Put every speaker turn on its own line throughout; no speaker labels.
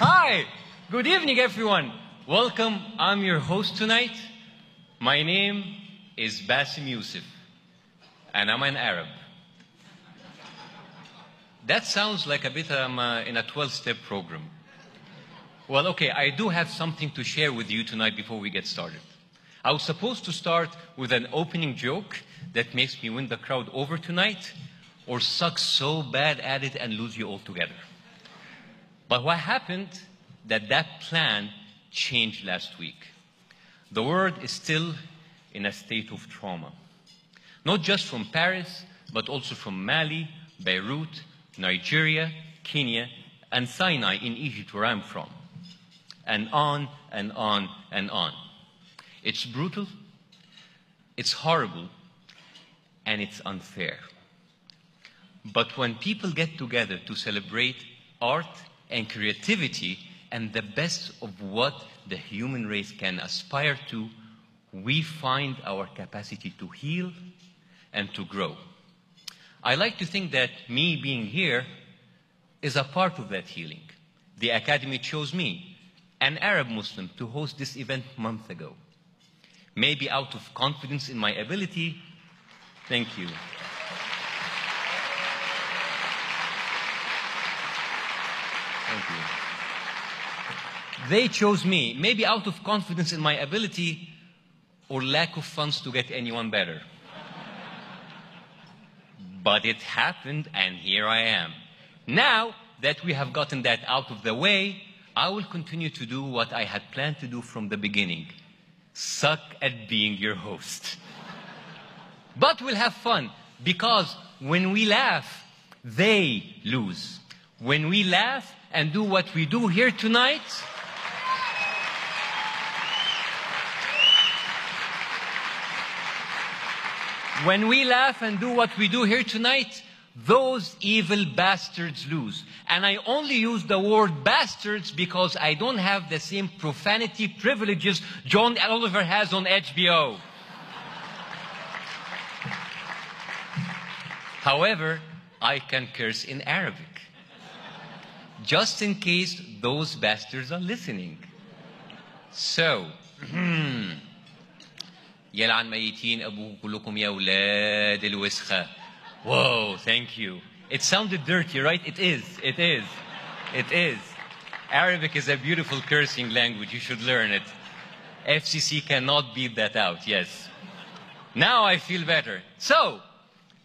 Hi, good evening everyone. Welcome, I'm your host tonight. My name is Basem Youssef, and I'm an Arab. That sounds like a bit in a 12-step program. Well, okay, I do have something to share with you tonight before we get started. I was supposed to start with an opening joke that makes me win the crowd over tonight, or suck so bad at it and lose you altogether. But what happened, that plan changed last week. The world is still in a state of trauma. Not just from Paris, but also from Mali, Beirut, Nigeria, Kenya, and Sinai in Egypt, where I'm from. And on and on and on. It's brutal, it's horrible, and it's unfair. But when people get together to celebrate art and creativity and the best of what the human race can aspire to, we find our capacity to heal and to grow. I like to think that me being here is a part of that healing. The Academy chose me, an Arab Muslim, to host this event months ago. Maybe out of confidence in my ability. Thank you. Thank you. They chose me, maybe out of confidence in my ability or lack of funds to get anyone better. But it happened, and here I am. Now that we have gotten that out of the way, I will continue to do what I had planned to do from the beginning. Suck at being your host. But we'll have fun, because when we laugh, they lose. When we laugh and do what we do here tonight, those evil bastards lose. And I only use the word bastards because I don't have the same profanity privileges John Oliver has on HBO. However, I can curse in Arabic, just in case those bastards are listening. So, يلعن ميتين أبوكم كلكم يا أولاد الوسخة. Whoa, thank you. It sounded dirty, right? It is. It is. It is. Arabic is a beautiful cursing language. You should learn it. FCC cannot beat that out, yes. Now I feel better. So,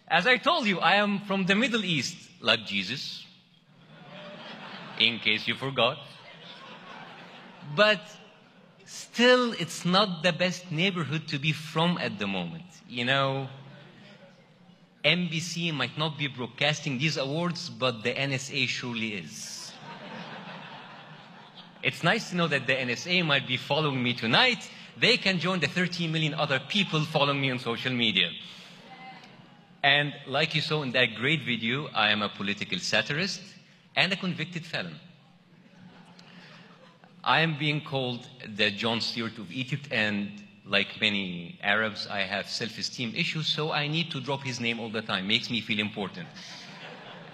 as I told you, I am from the Middle East, like Jesus, in case you forgot. But still, it's not the best neighborhood to be from at the moment. You know, NBC might not be broadcasting these awards, but the NSA surely is. It's nice to know that the NSA might be following me tonight. They can join the 13 million other people following me on social media. And like you saw in that great video, I am a political satirist and a convicted felon. I am being called the Jon Stewart of Egypt, and like many Arabs, I have self-esteem issues, so I need to drop his name all the time. Makes me feel important.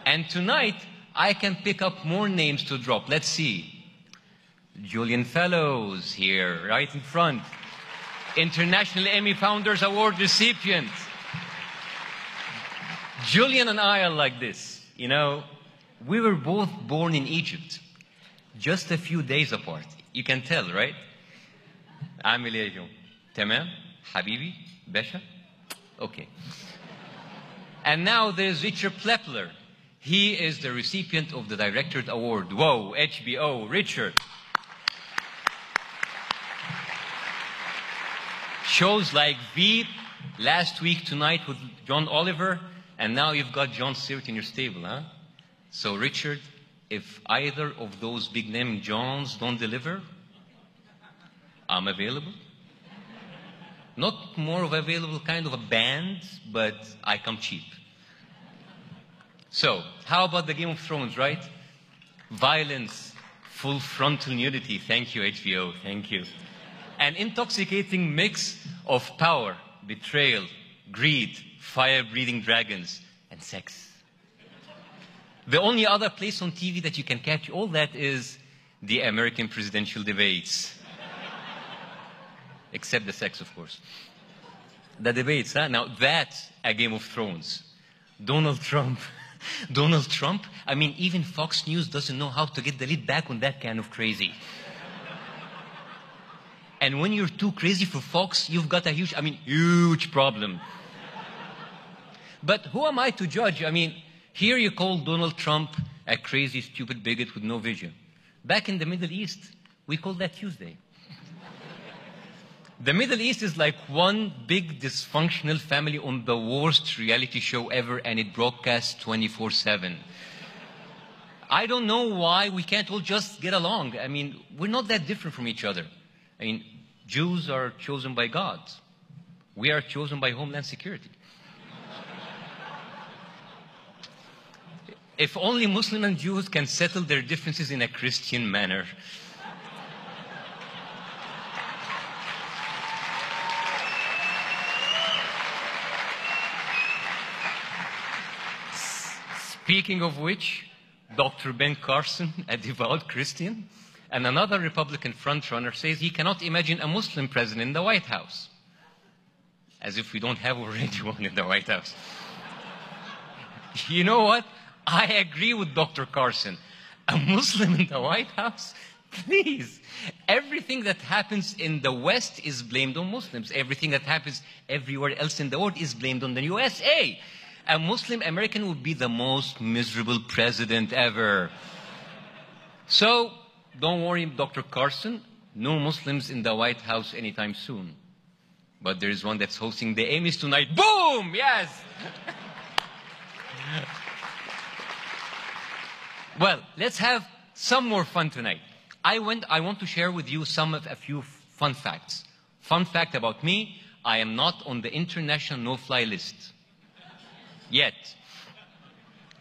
And tonight, I can pick up more names to drop. Let's see. Julian Fellows here, right in front. International Emmy Founders Award recipient. Julian and I are like this. You know, we were both born in Egypt, just a few days apart. You can tell, right? عامل ايه يا تمام حبيبي باشا okay. And now there's Richard Plepler. He is the recipient of the Directorate Award. Whoa, HBO, Richard. Shows like Veep, last week tonight with John Oliver, and now you've got Jon Stewart in your stable, huh? So Richard, if either of those big name Johns don't deliver, I'm available. Not more of available kind of a band, but I come cheap. So, how about the Game of Thrones, right? Violence, full frontal nudity. Thank you, HBO. Thank you. An intoxicating mix of power, betrayal, greed, fire-breathing dragons, and sex. The only other place on TV that you can catch all that is the American presidential debates. Except the sex, of course. The debates, huh? Now that's a Game of Thrones. Donald Trump. Donald Trump, I mean, even Fox News doesn't know how to get the lead back on that kind of crazy. And when you're too crazy for Fox, you've got a huge problem. But who am I to judge? I mean, here you call Donald Trump a crazy, stupid bigot with no vision. Back in the Middle East, we call that Tuesday. The Middle East is like one big dysfunctional family on the worst reality show ever, and it broadcasts 24/7. I don't know why we can't all just get along. I mean, we're not that different from each other. I mean, Jews are chosen by God. We are chosen by Homeland Security. If only Muslims and Jews can settle their differences in a Christian manner. Speaking of which, Dr. Ben Carson, a devout Christian, and another Republican frontrunner says he cannot imagine a Muslim president in the White House. As if we don't have already one in the White House. You know what? I agree with Dr. Carson. A Muslim in the White House? Please. Everything that happens in the West is blamed on Muslims. Everything that happens everywhere else in the world is blamed on the USA. A Muslim American would be the most miserable president ever. So, don't worry, Dr. Carson. No Muslims in the White House anytime soon. But there is one that's hosting the Emmys tonight. Boom! Yes! Well, let's have some more fun tonight. I want to share with you a few fun facts. Fun fact about me, I am not on the international no-fly list. Yet.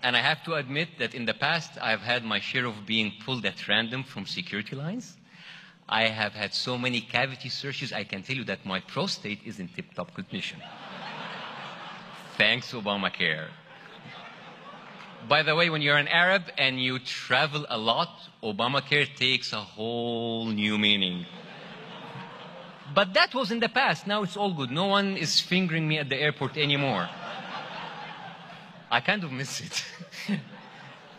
And I have to admit that in the past, I've had my share of being pulled at random from security lines. I have had so many cavity searches, I can tell you that my prostate is in tip-top condition. Thanks, Obamacare. By the way, when you're an Arab and you travel a lot, Obamacare takes a whole new meaning. But that was in the past. Now it's all good. No one is fingering me at the airport anymore. I kind of miss it.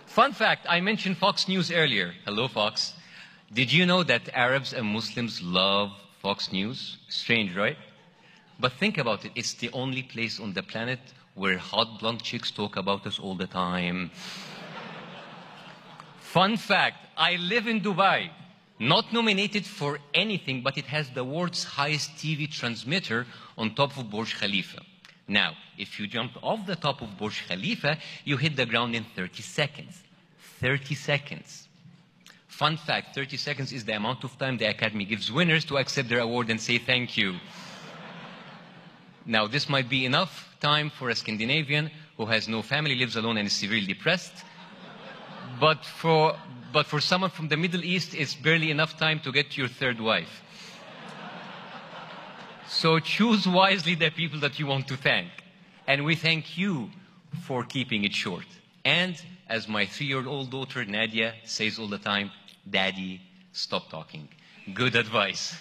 Fun fact, I mentioned Fox News earlier. Hello, Fox. Did you know that Arabs and Muslims love Fox News? Strange, right? But think about it. It's the only place on the planet where hot blonde chicks talk about us all the time. Fun fact, I live in Dubai. Not nominated for anything, but it has the world's highest TV transmitter on top of Burj Khalifa. Now, if you jump off the top of Burj Khalifa, you hit the ground in 30 seconds. 30 seconds. Fun fact, 30 seconds is the amount of time the Academy gives winners to accept their award and say thank you. Now, this might be enough time for a Scandinavian who has no family, lives alone, and is severely depressed. But for someone from the Middle East, it's barely enough time to get your third wife. So choose wisely the people that you want to thank. And we thank you for keeping it short. And as my 3-year-old daughter, Nadia, says all the time, Daddy, stop talking. Good advice.